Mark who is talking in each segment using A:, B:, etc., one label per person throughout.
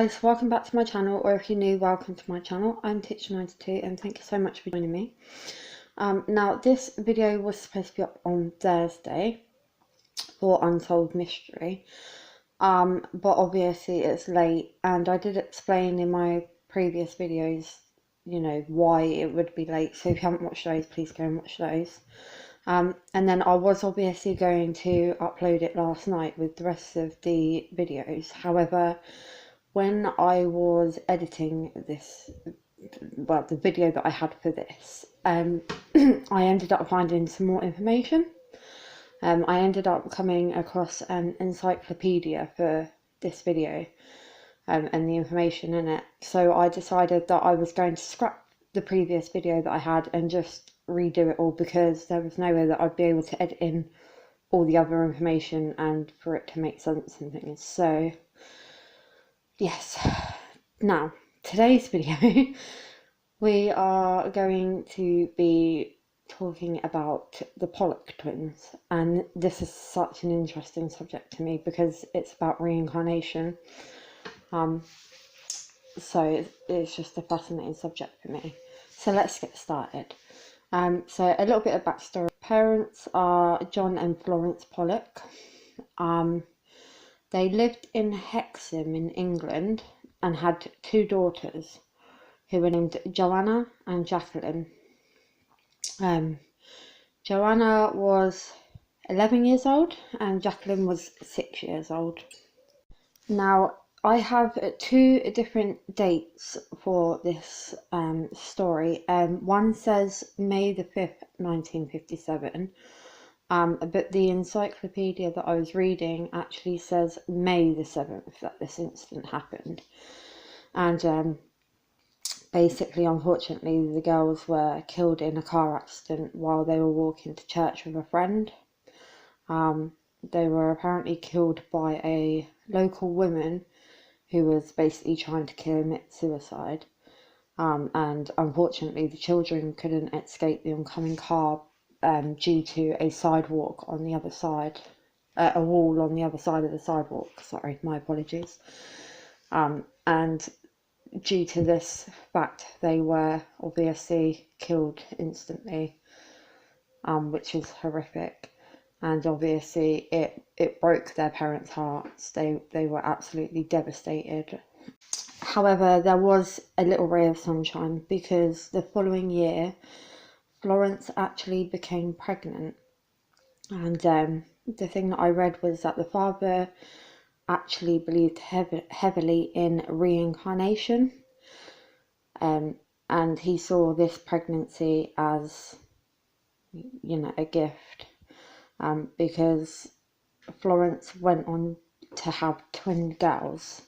A: guys, welcome back to my channel, or if you're new, welcome to my channel. I'm Teacher92 and thank you so much for joining me. Now this video was supposed to be up on Thursday for Unsolved Mystery, but obviously it's late, and I did explain in my previous videos, you know, why it would be late, so if you haven't watched those, please go and watch those. And then I was obviously going to upload it last night with the rest of the videos. However, when I was editing this, well, the video that I had for this, I ended up finding some more information. I ended up coming across an encyclopedia for this video and the information in it. So I decided that I was going to scrap the previous video that I had and just redo it all, because there was no way that I'd be able to edit in all the other information and for it to make sense and things. So yes, now today's video we are going to be talking about the Pollock twins, and this is such an interesting subject to me because it's about reincarnation. So it's just a fascinating subject for me. So let's get started. So a little bit of backstory. Parents are John and Florence Pollock. They lived in Hexham in England and had two daughters who were named Joanna and Jacqueline. Joanna was 11 years old and Jacqueline was 6 years old. Now, I have two different dates for this story. One says May the 5th, 1957, but the encyclopedia that I was reading actually says May the 7th that this incident happened. And basically, unfortunately, the girls were killed in a car accident while they were walking to church with a friend. They were apparently killed by a local woman who was basically trying to commit suicide, and unfortunately the children couldn't escape the oncoming car due to a sidewalk on the other side, a wall on the other side of the sidewalk, sorry, my apologies. And due to this fact they were obviously killed instantly, which is horrific. And obviously it broke their parents' hearts. They were absolutely devastated. However, there was a little ray of sunshine, because the following year Florence actually became pregnant. And the thing that I read was that the father actually believed heavily in reincarnation, and he saw this pregnancy as, you know, a gift. Because Florence went on to have twin girls.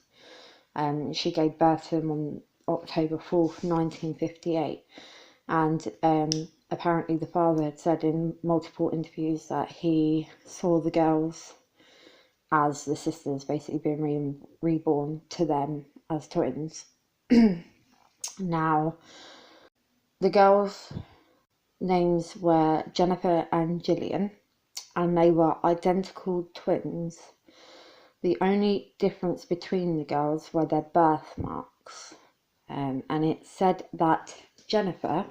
A: She gave birth to them on October 4th, 1958. And apparently the father had said in multiple interviews that he saw the girls as the sisters, basically being reborn to them as twins. Now, the girls' names were Jennifer and Gillian, and they were identical twins. The only difference between the girls were their birthmarks, and it said that Jennifer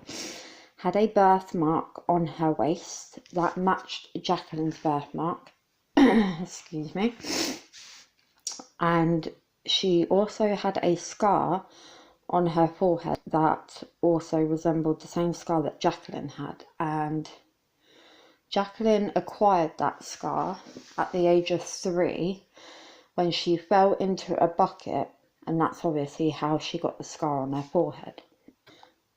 A: had a birthmark on her waist that matched Jacqueline's birthmark. Excuse me. And she also had a scar on her forehead that also resembled the same scar that Jacqueline had, and Jacqueline acquired that scar at the age of 3 when she fell into a bucket, and that's obviously how she got the scar on her forehead.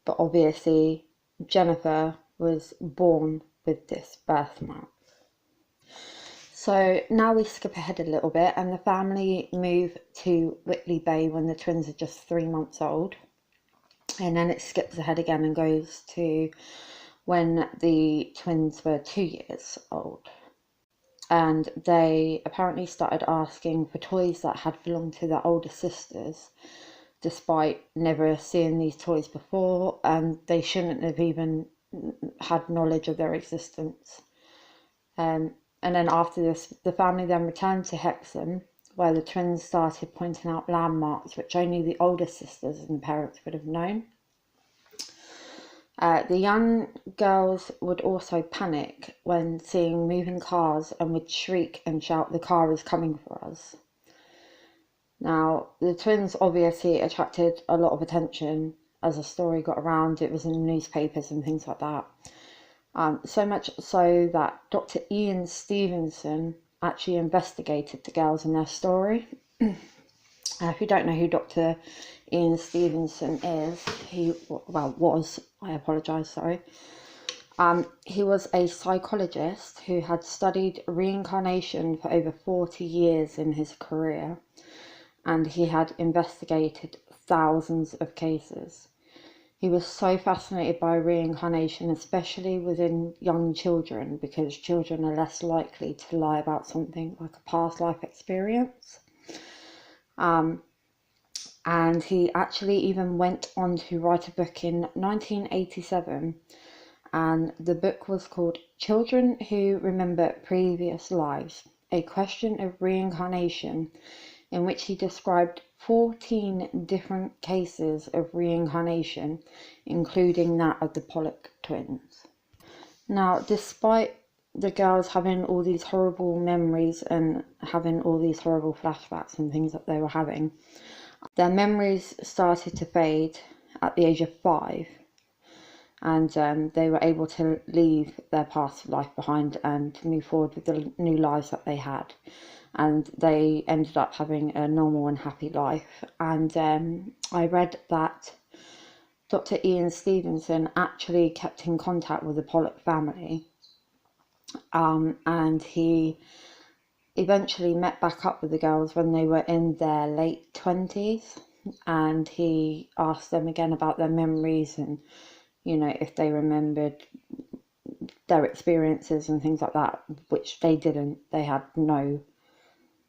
A: But obviously Jennifer was born with this birthmark. So now we skip ahead a little bit, and the family move to Whitley Bay when the twins are just 3 months old, and then it skips ahead again and goes to when the twins were 2 years old, and they apparently started asking for toys that had belonged to their older sisters, despite never seeing these toys before, and they shouldn't have even had knowledge of their existence. And then after this, the family then returned to Hexham, where the twins started pointing out landmarks which only the older sisters and the parents would have known. The young girls would also panic when seeing moving cars and would shriek and shout, "The car is coming for us." Now, the twins obviously attracted a lot of attention as the story got around. It was in the newspapers and things like that. So much so that Dr. Ian Stevenson actually investigated the girls and their story. If you don't know who Dr. Ian Stevenson is, he was a psychologist who had studied reincarnation for over 40 years in his career, and he had investigated thousands of cases. He was so fascinated by reincarnation, especially within young children, because children are less likely to lie about something like a past life experience. And he actually even went on to write a book in 1987, and the book was called Children Who Remember Previous Lives, A Question of Reincarnation, in which he described 14 different cases of reincarnation, including that of the Pollock twins. Now, despite the girls having all these horrible memories and having all these horrible flashbacks and things that they were having, their memories started to fade at the age of 5, and they were able to leave their past life behind and move forward with the new lives that they had. And they ended up having a normal and happy life. And I read that Dr. Ian Stevenson actually kept in contact with the Pollock family, and he eventually met back up with the girls when they were in their late 20s, and he asked them again about their memories and, if they remembered their experiences and things like that, which they didn't. They had no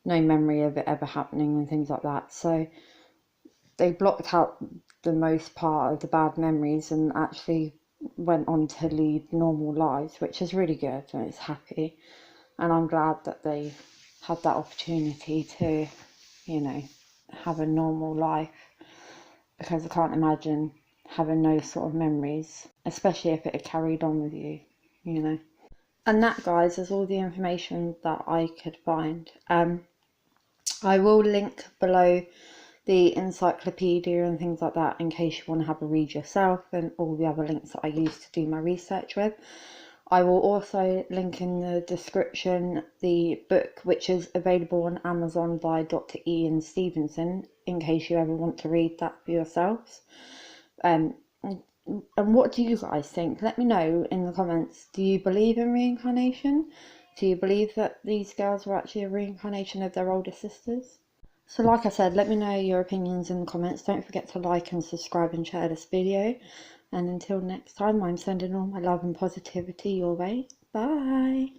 A: memory of it ever happening and things like that. So they blocked out the most part of the bad memories and actually went on to lead normal lives, which is really good and it's happy. And I'm glad that they had that opportunity to, have a normal life, because I can't imagine having those sort of memories, especially if it had carried on with you, And that, guys, is all the information that I could find. I will link below the encyclopedia and things like that in case you want to have a read yourself, and all the other links that I used to do my research with. I will also link in the description the book, which is available on Amazon by Dr. Ian Stevenson, in case you ever want to read that for yourselves. And what do you guys think? Let me know in the comments. Do you believe in reincarnation? Do you believe that these girls were actually a reincarnation of their older sisters? So like I said, let me know your opinions in the comments. Don't forget to like and subscribe and share this video. And until next time, I'm sending all my love and positivity your way. Bye!